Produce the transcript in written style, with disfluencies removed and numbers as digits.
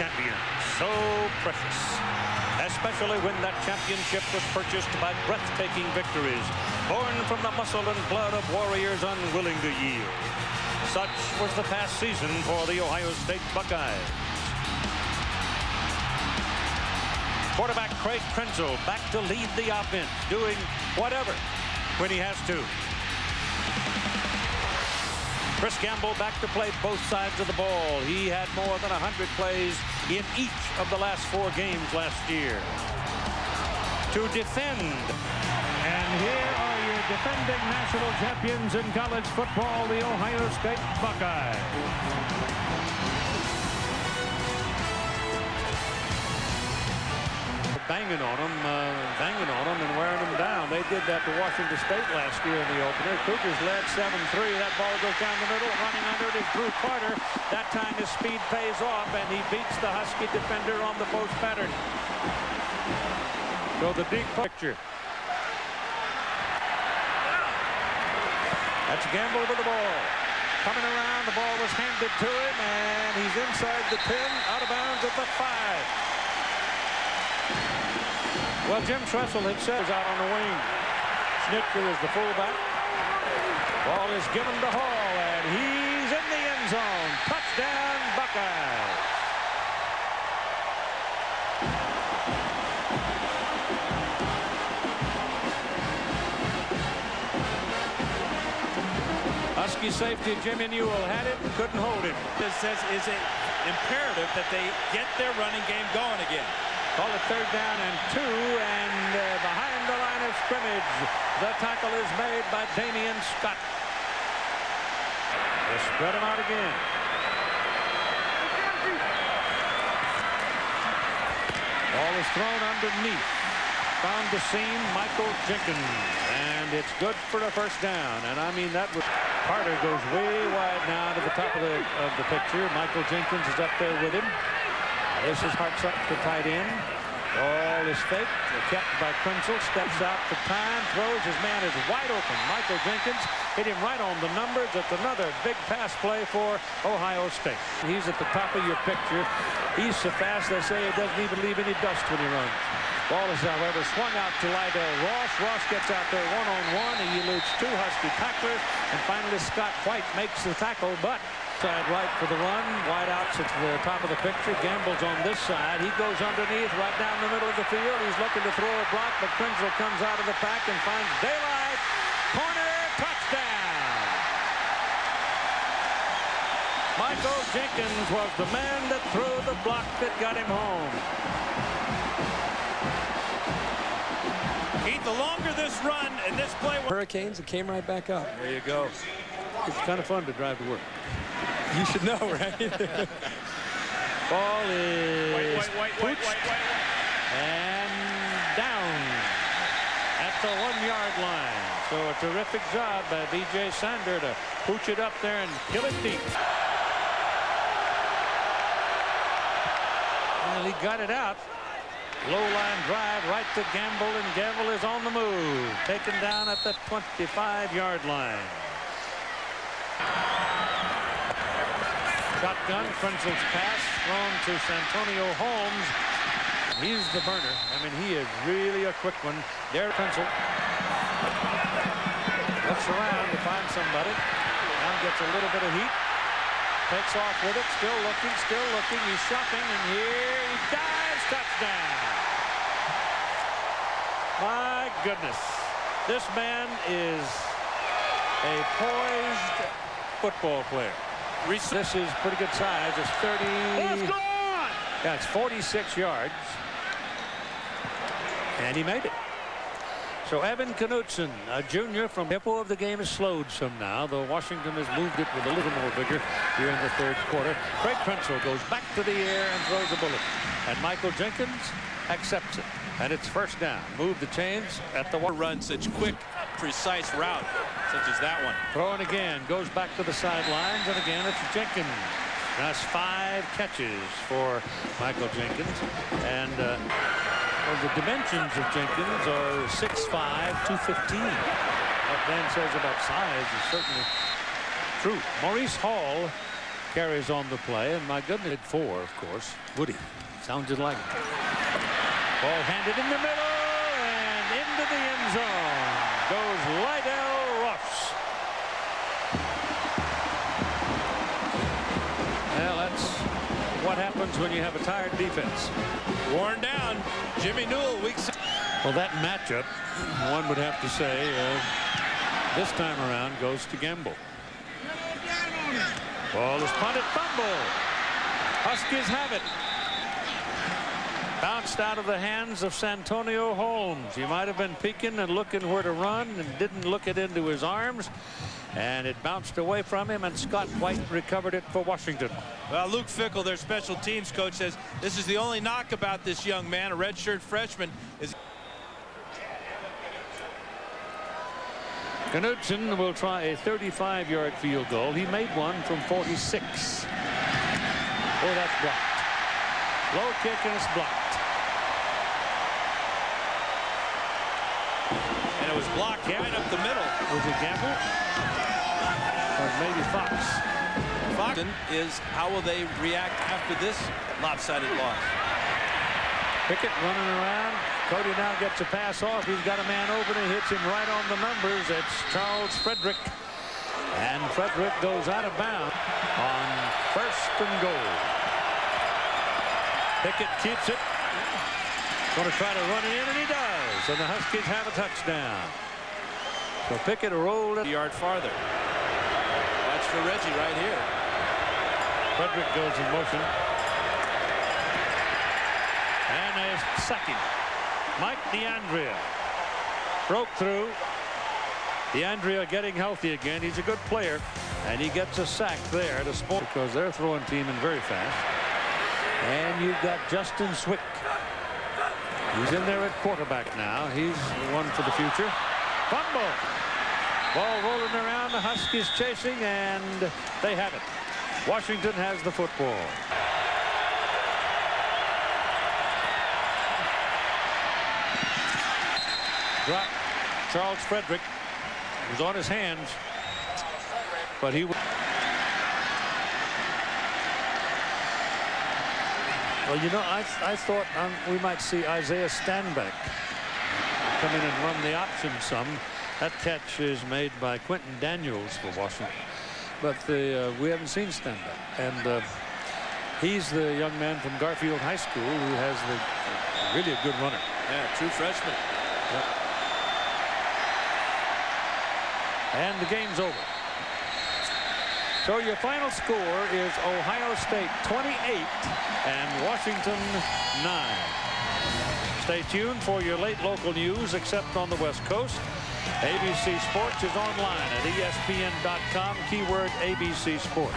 champion. So precious. Especially when that championship was purchased by breathtaking victories, born from the muscle and blood of warriors unwilling to yield. Such was the past season for the Ohio State Buckeyes. Quarterback Craig Krenzel back to lead the offense, doing whatever when he has to. Chris Gamble back to play both sides of the ball. He had more than 100 plays in each of the last 4 games last year. To defend. And here are your defending national champions in college football, the Ohio State Buckeyes. Banging on them and wearing them down. They did that to Washington State last year in the opener. Cougars led 7-3. That ball goes down the middle. Running under it is Drew Carter. That time his speed pays off, and he beats the Husky defender on the post pattern. So the deep picture. That's Gamble with the ball. Coming around, the ball was handed to him, and he's inside the 10, out of bounds at the 5. Well, Jim Tressel had said out on the wing. Schnitker is the fullback. Ball is given to Hall, and he's in the end zone. Touchdown, Buckeyes. Husky safety Jimmy Newell had it and couldn't hold him. This says is it imperative that they get their running game going again. Call it 3rd down and 2, and behind the line of scrimmage, the tackle is made by Darrion Scott. They spread him out again. Ball is thrown underneath. Found the seam, Michael Jenkins, and it's good for a 1st down. And I mean, that was Carter goes way wide now to the top of the picture. Michael Jenkins is up there with him. This is Hartsock, the tight end. All is faked. Kept by Krenzel. Steps out for time. Throws. His man is wide open. Michael Jenkins hit him right on the numbers. It's another big pass play for Ohio State. He's at the top of your picture. He's so fast they say he doesn't even leave any dust when he runs. Ball is, however, swung out to Lydell Ross. Ross gets out there one-on-one. He eludes 2 Husky tacklers. And finally, Scott White makes the tackle, but side right for the run. Wide outs at the top of the picture. Gamble's on this side. He goes underneath right down the middle of the field. He's looking to throw a block, but Krenzel comes out of the pack and finds daylight. Corner, touchdown. Michael Jenkins was the man that threw the block that got him home. Heath, the longer this run and this play. Hurricanes, it came right back up. There you go. It's kind of fun to drive to work. You should know, right? Ball is Wait. And down at the 1-yard line. So a terrific job by B.J. Sander to pooch it up there and kill it deep. Well, he got it out. Low line drive right to Gamble, and Gamble is on the move. Taken down at the 25-yard line. Shotgun, Krenzel's pass thrown to Santonio Holmes. He's the burner. I mean, he is really a quick one. There, Krenzel looks around to find somebody. Now gets a little bit of heat. Takes off with it. Still looking. He's shopping, and here he dives. Touchdown. My goodness. This man is a poised football player. This is pretty good size. It's 30. Yeah, it's 46 yards. And he made it. So Evan Knutson, a junior from tempo of the game, is slowed some now, though Washington has moved it with a little more vigor here in the 3rd quarter. Craig Krenzel goes back to the air and throws a bullet. And Michael Jenkins accepts it. And it's 1st down. Move the chains at the one. Run such quick, precise route, such as that one. Throwing again, goes back to the sidelines, and again it's Jenkins. That's 5 catches for Michael Jenkins. And well, the dimensions of Jenkins are 6'5", 215. What Ben says about size is certainly true. Maurice Hall carries on the play, and my goodness, 4, of course. Woody sounded like it. Ball handed in the middle and into the end zone goes Lydell Ruffs. Well, that's what happens when you have a tired defense. Worn down. Jimmy Newell, weak side. Well, that matchup, one would have to say, this time around goes to Gamble. Ball is punted, fumble. Huskies have it. Bounced out of the hands of Santonio Holmes. He might have been peeking and looking where to run and didn't look it into his arms. And it bounced away from him, and Scott White recovered it for Washington. Well, Luke Fickell, their special teams coach, says this is the only knock about this young man, a redshirt freshman. Knudsen will try a 35-yard field goal. He made one from 46. Oh, that's blocked. Low kick, and it's blocked. And it was blocked right up the middle. Was it Gamble? Or maybe Fox. Fox is how will they react after this lopsided loss? Pickett running around. Cody now gets a pass off. He's got a man open. He hits him right on the numbers. It's Charles Frederick. And Frederick goes out of bounds on 1st and goal. Pickett keeps it. Going to try to run it in, and he does. And the Huskies have a touchdown. So Pickett rolled it A yard farther. Watch for Reggie right here. Frederick goes in motion. And a sacking. Mike DeAndrea broke through. DeAndrea getting healthy again. He's a good player, and he gets a sack there to Sport because they're throwing team in very fast. And you've got Justin Swick. He's in there at quarterback now. He's one for the future. Fumble. Ball rolling around. The Huskies chasing, and they have it. Washington has the football. Drop. Charles Frederick was on his hands, but he. Well, you know, I thought we might see Isaiah Stanback come in and run the option some. That catch is made by Quentin Daniels for Washington, but we haven't seen Stanback, and he's the young man from Garfield High School who has really a good runner. Yeah, true freshman. Yep. And the game's over. So your final score is Ohio State 28 and Washington 9. Stay tuned for your late local news, except on the West Coast. ABC Sports is online at ESPN.com, keyword ABC Sports.